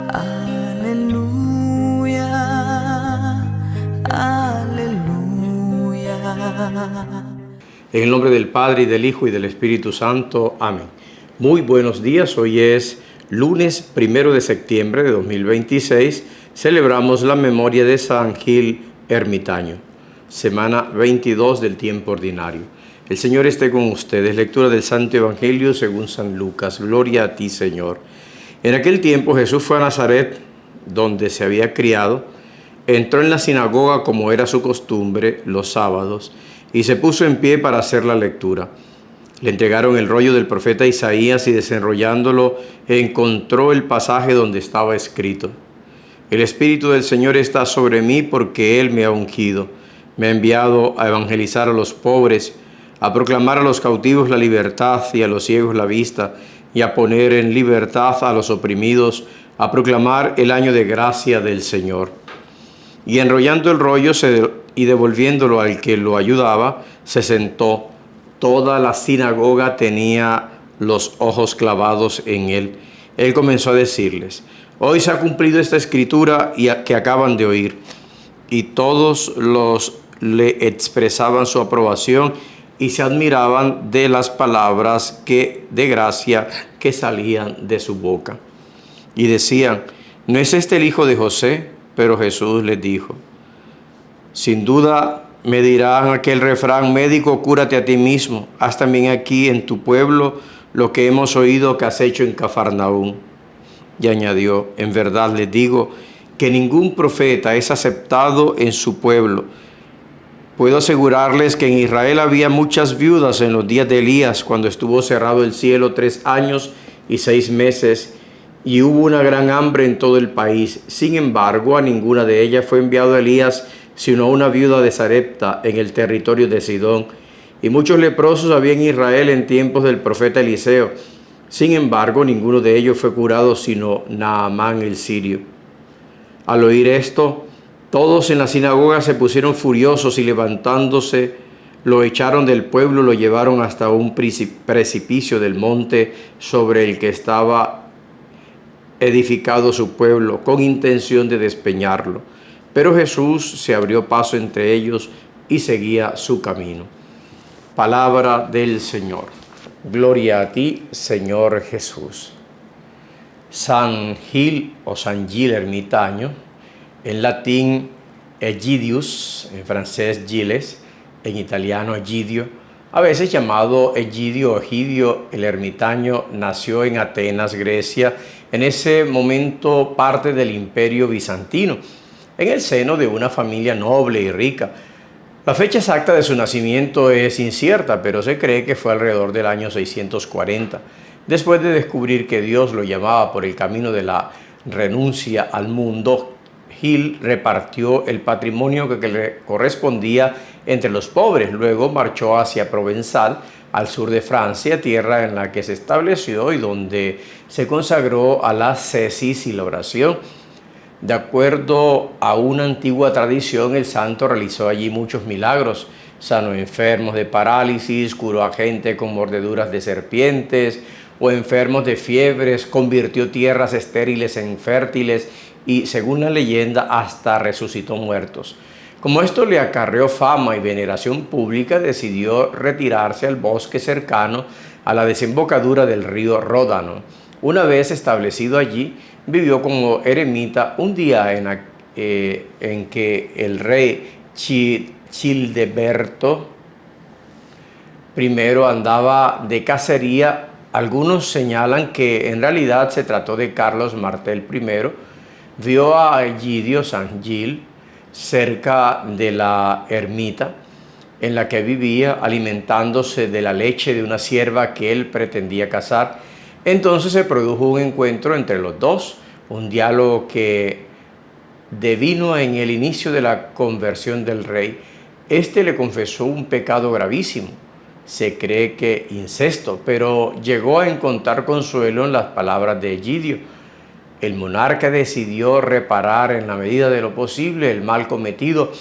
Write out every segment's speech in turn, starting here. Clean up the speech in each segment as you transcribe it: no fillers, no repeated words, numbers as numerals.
Aleluya, aleluya. En el nombre del Padre, y del Hijo, y del Espíritu Santo. Amén. Muy buenos días. Hoy es lunes 1 de septiembre de 2026. Celebramos la memoria de San Gil Ermitaño. Semana 22 del tiempo ordinario. El Señor esté con ustedes. Lectura del Santo Evangelio según San Lucas. Gloria a ti, Señor. En aquel tiempo Jesús fue a Nazaret, donde se había criado. Entró en la sinagoga como era su costumbre los sábados y se puso en pie para hacer la lectura. Le entregaron el rollo del profeta Isaías y desenrollándolo encontró el pasaje donde estaba escrito: El Espíritu del Señor está sobre mí porque Él me ha ungido. Me ha enviado a evangelizar a los pobres, a proclamar a los cautivos la libertad y a los ciegos la vista, y a poner en libertad a los oprimidos, a proclamar el año de gracia del Señor. Y enrollando el rollo y devolviéndolo al que lo ayudaba, se sentó. Toda la sinagoga tenía los ojos clavados en él. Él comenzó a decirles: Hoy se ha cumplido esta escritura que acaban de oír. Y todos le expresaban su aprobación y se admiraban de las palabras de gracia que salían de su boca. Y decían: ¿No es este el hijo de José? Pero Jesús les dijo: Sin duda me dirán aquel refrán: médico, cúrate a ti mismo. Haz también aquí en tu pueblo lo que hemos oído que has hecho en Cafarnaúm. Y añadió: En verdad les digo que ningún profeta es aceptado en su pueblo. Puedo asegurarles que en Israel había muchas viudas en los días de Elías, cuando estuvo cerrado el cielo 3 años y 6 meses, y hubo una gran hambre en todo el país. Sin embargo, a ninguna de ellas fue enviado Elías, sino a una viuda de Sarepta, en el territorio de Sidón. Y muchos leprosos había en Israel en tiempos del profeta Eliseo. Sin embargo, ninguno de ellos fue curado, sino Naamán el sirio. Al oír esto, todos en la sinagoga se pusieron furiosos y levantándose, lo echaron del pueblo y lo llevaron hasta un precipicio del monte sobre el que estaba edificado su pueblo, con intención de despeñarlo. Pero Jesús se abrió paso entre ellos y seguía su camino. Palabra del Señor. Gloria a ti, Señor Jesús. San Gil o San Gil Ermitaño, en latín Egidius, en francés Giles, en italiano Egidio, a veces llamado Egidio o Egidio el Ermitaño, nació en Atenas, Grecia, en ese momento parte del Imperio Bizantino, en el seno de una familia noble y rica. La fecha exacta de su nacimiento es incierta, pero se cree que fue alrededor del año 640, después de descubrir que Dios lo llamaba por el camino de la renuncia al mundo. Gil repartió el patrimonio que le correspondía entre los pobres. Luego marchó hacia Provenzal, al sur de Francia, tierra en la que se estableció y donde se consagró a la ascesis y la oración. De acuerdo a una antigua tradición, el santo realizó allí muchos milagros. Sanó enfermos de parálisis, curó a gente con mordeduras de serpientes o enfermos de fiebres, convirtió tierras estériles en fértiles y, según la leyenda, hasta resucitó muertos. Como esto le acarreó fama y veneración pública, decidió retirarse al bosque cercano a la desembocadura del río Ródano. Una vez establecido allí, vivió como eremita. Un día en que el rey Childeberto I andaba de cacería, algunos señalan que en realidad se trató de Carlos Martel I, vio a Egidio, San Gil, cerca de la ermita en la que vivía, alimentándose de la leche de una sierva que él pretendía cazar. Entonces se produjo un encuentro entre los dos, un diálogo que devino en el inicio de la conversión del rey. Este le confesó un pecado gravísimo, se cree que incesto, pero llegó a encontrar consuelo en las palabras de Egidio. El monarca decidió reparar en la medida de lo posible el mal cometido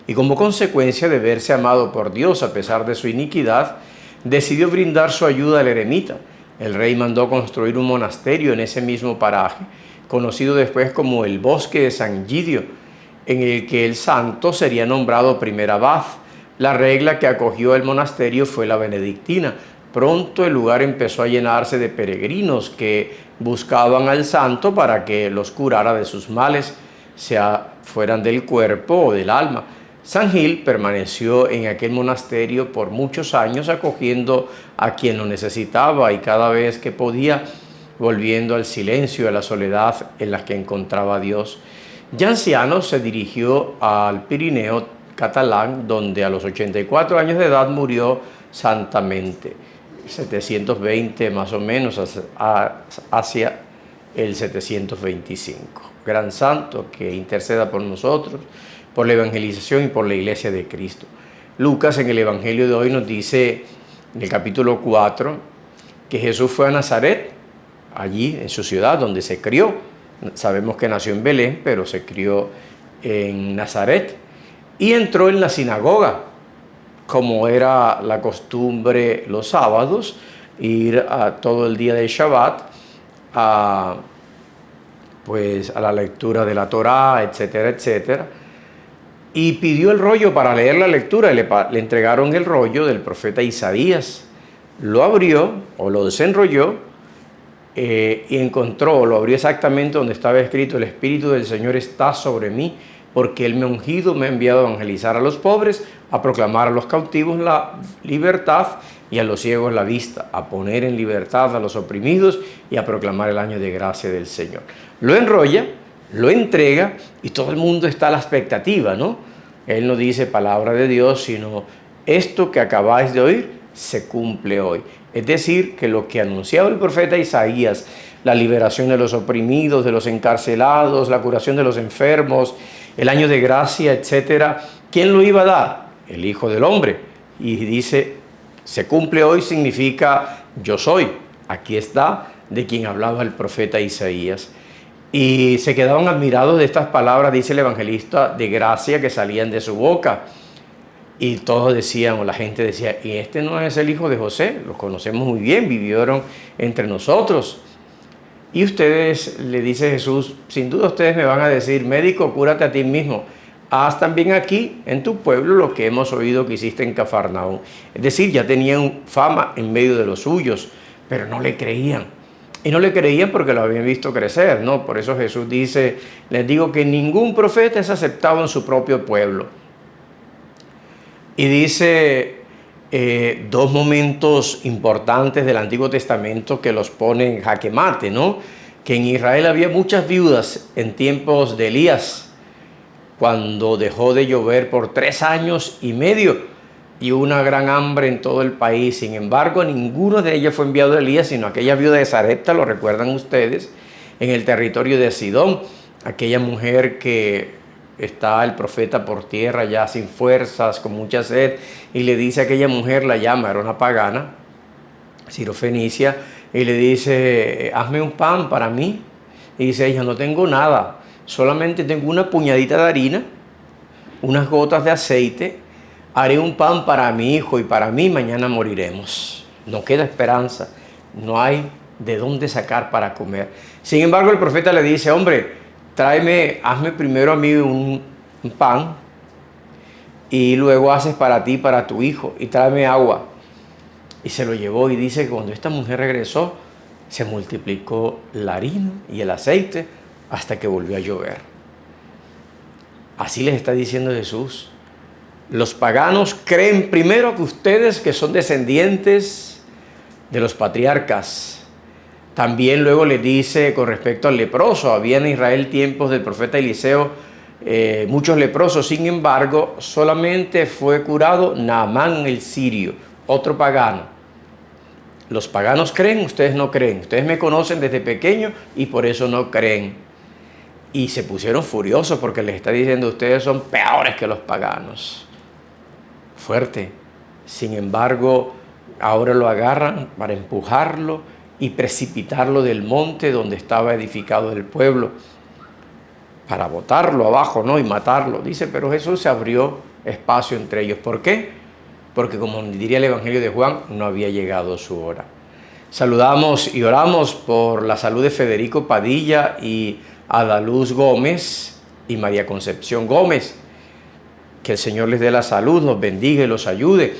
y, como consecuencia de verse amado por Dios a pesar de su iniquidad, decidió brindar su ayuda al eremita. El rey mandó construir un monasterio en ese mismo paraje, conocido después como el Bosque de San Gidio, en el que el santo sería nombrado primer abad. La regla que acogió el monasterio fue la benedictina. Pronto el lugar empezó a llenarse de peregrinos que buscaban al santo para que los curara de sus males, sea fueran del cuerpo o del alma. San Gil permaneció en aquel monasterio por muchos años, acogiendo a quien lo necesitaba y cada vez que podía, volviendo al silencio y a la soledad en las que encontraba a Dios. Ya anciano se dirigió al Pirineo catalán, donde a los 84 años de edad murió santamente, 720 más o menos, hacia el 725. Gran santo que interceda por nosotros, por la evangelización y por la Iglesia de Cristo. Lucas en el Evangelio de hoy nos dice, en el capítulo 4, que Jesús fue a Nazaret, allí en su ciudad donde se crió. Sabemos que nació en Belén, pero se crió en Nazaret. Y entró en la sinagoga, como era la costumbre los sábados, ir todo el día de Shabbat a la lectura de la Torá, etcétera, etcétera. Y pidió el rollo para leer la lectura, y le entregaron el rollo del profeta Isaías. Lo abrió o lo desenrolló y encontró, lo abrió exactamente donde estaba escrito: el Espíritu del Señor está sobre mí, porque Él me ha ungido, me ha enviado a evangelizar a los pobres, a proclamar a los cautivos la libertad y a los ciegos la vista, a poner en libertad a los oprimidos y a proclamar el año de gracia del Señor. Lo enrolla, lo entrega y todo el mundo está a la expectativa, ¿no? Él no dice palabra de Dios, sino esto que acabáis de oír se cumple hoy. Es decir, que lo que anunciaba el profeta Isaías, la liberación de los oprimidos, de los encarcelados, la curación de los enfermos, el año de gracia, etcétera, ¿quién lo iba a dar? El Hijo del Hombre. Y dice, se cumple hoy significa yo soy. Aquí está de quien hablaba el profeta Isaías. Y se quedaban admirados de estas palabras, dice el evangelista, de gracia que salían de su boca. Y todos decían, o la gente decía, ¿y este no es el hijo de José? Lo conocemos muy bien, vivieron entre nosotros. Y ustedes, le dice Jesús, sin duda ustedes me van a decir, médico, cúrate a ti mismo. Haz también aquí, en tu pueblo, lo que hemos oído que hiciste en Cafarnaúm. Es decir, ya tenían fama en medio de los suyos, pero no le creían. Y no le creían porque lo habían visto crecer, ¿no? Por eso Jesús dice, les digo que ningún profeta es aceptado en su propio pueblo. Y dice dos momentos importantes del Antiguo Testamento que los ponen en jaque mate, ¿no? Que en Israel había muchas viudas en tiempos de Elías, cuando dejó de llover por 3 años y medio y una gran hambre en todo el país. Sin embargo, ninguno de ellos fue enviado a Elías, sino aquella viuda de Sarepta, lo recuerdan ustedes, en el territorio de Sidón, aquella mujer que está el profeta por tierra ya sin fuerzas, con mucha sed, y le dice a aquella mujer, la llama, era una pagana, sirofenicia, y le dice, hazme un pan para mí. Y dice ella, no tengo nada, solamente tengo una puñadita de harina, unas gotas de aceite, haré un pan para mi hijo y para mí, mañana moriremos. No queda esperanza, no hay de dónde sacar para comer. Sin embargo, el profeta le dice, hombre, hazme primero a mí un pan y luego haces para ti y para tu hijo y tráeme agua. Y se lo llevó y dice que cuando esta mujer regresó, se multiplicó la harina y el aceite hasta que volvió a llover. Así les está diciendo Jesús. Los paganos creen primero que ustedes, que son descendientes de los patriarcas. También luego le dice con respecto al leproso, había en Israel tiempos del profeta Eliseo muchos leprosos, sin embargo solamente fue curado Naamán el sirio, otro pagano. Los paganos creen, ustedes no creen, ustedes me conocen desde pequeño y por eso no creen. Y se pusieron furiosos porque les está diciendo, ustedes son peores que los paganos. Fuerte. Sin embargo, ahora lo agarran para empujarlo y precipitarlo del monte donde estaba edificado el pueblo, para botarlo abajo, ¿no? Y matarlo. Dice, pero Jesús se abrió espacio entre ellos. ¿Por qué? Porque como diría el Evangelio de Juan, no había llegado su hora. Saludamos y oramos por la salud de Federico Padilla y Adaluz Gómez y María Concepción Gómez. Que el Señor les dé la salud, los bendiga y los ayude.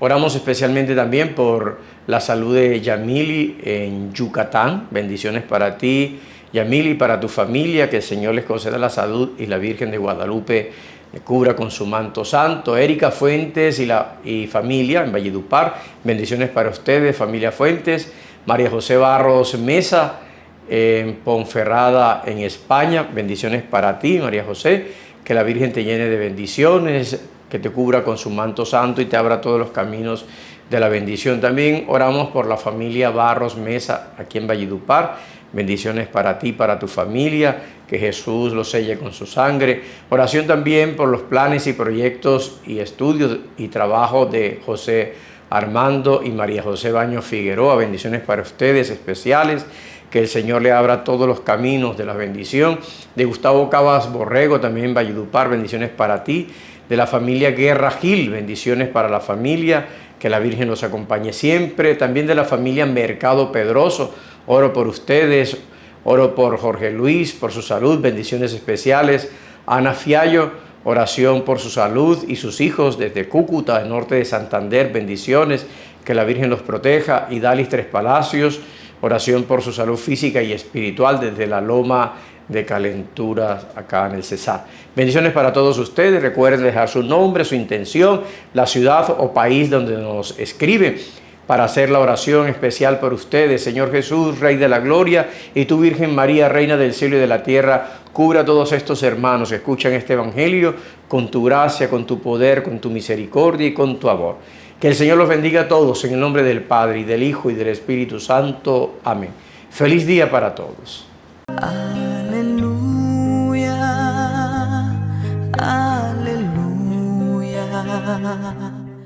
Oramos especialmente también por la salud de Yamili en Yucatán. Bendiciones para ti, Yamili, para tu familia. Que el Señor les conceda la salud y la Virgen de Guadalupe le cubra con su manto santo. Erika Fuentes y familia en Valledupar. Bendiciones para ustedes, familia Fuentes. María José Barros Mesa en Ponferrada, en España. Bendiciones para ti, María José. Que la Virgen te llene de bendiciones, que te cubra con su manto santo y te abra todos los caminos de la bendición. También oramos por la familia Barros Mesa aquí en Valledupar. Bendiciones para ti, para tu familia, que Jesús los selle con su sangre. Oración también por los planes y proyectos y estudios y trabajo de José Armando y María José Baños Figueroa. Bendiciones para ustedes especiales. Que el Señor le abra todos los caminos de la bendición. De Gustavo Cabas Borrego, también en Valledupar, bendiciones para ti. De la familia Guerra Gil, bendiciones para la familia. Que la Virgen los acompañe siempre. También de la familia Mercado Pedroso, oro por ustedes. Oro por Jorge Luis, por su salud, bendiciones especiales. Ana Fiallo, oración por su salud y sus hijos desde Cúcuta, el norte de Santander, bendiciones. Que la Virgen los proteja. Y Dalis Tres Palacios, oración por su salud física y espiritual desde la Loma de Calenturas, acá en el Cesar. Bendiciones para todos ustedes. Recuerden dejar su nombre, su intención, la ciudad o país donde nos escriben para hacer la oración especial por ustedes. Señor Jesús, Rey de la Gloria, y tu Virgen María, Reina del cielo y de la tierra, cubra a todos estos hermanos que escuchan este evangelio con tu gracia, con tu poder, con tu misericordia y con tu amor. Que el Señor los bendiga a todos en el nombre del Padre, y del Hijo, y del Espíritu Santo. Amén. Feliz día para todos. Aleluya, aleluya.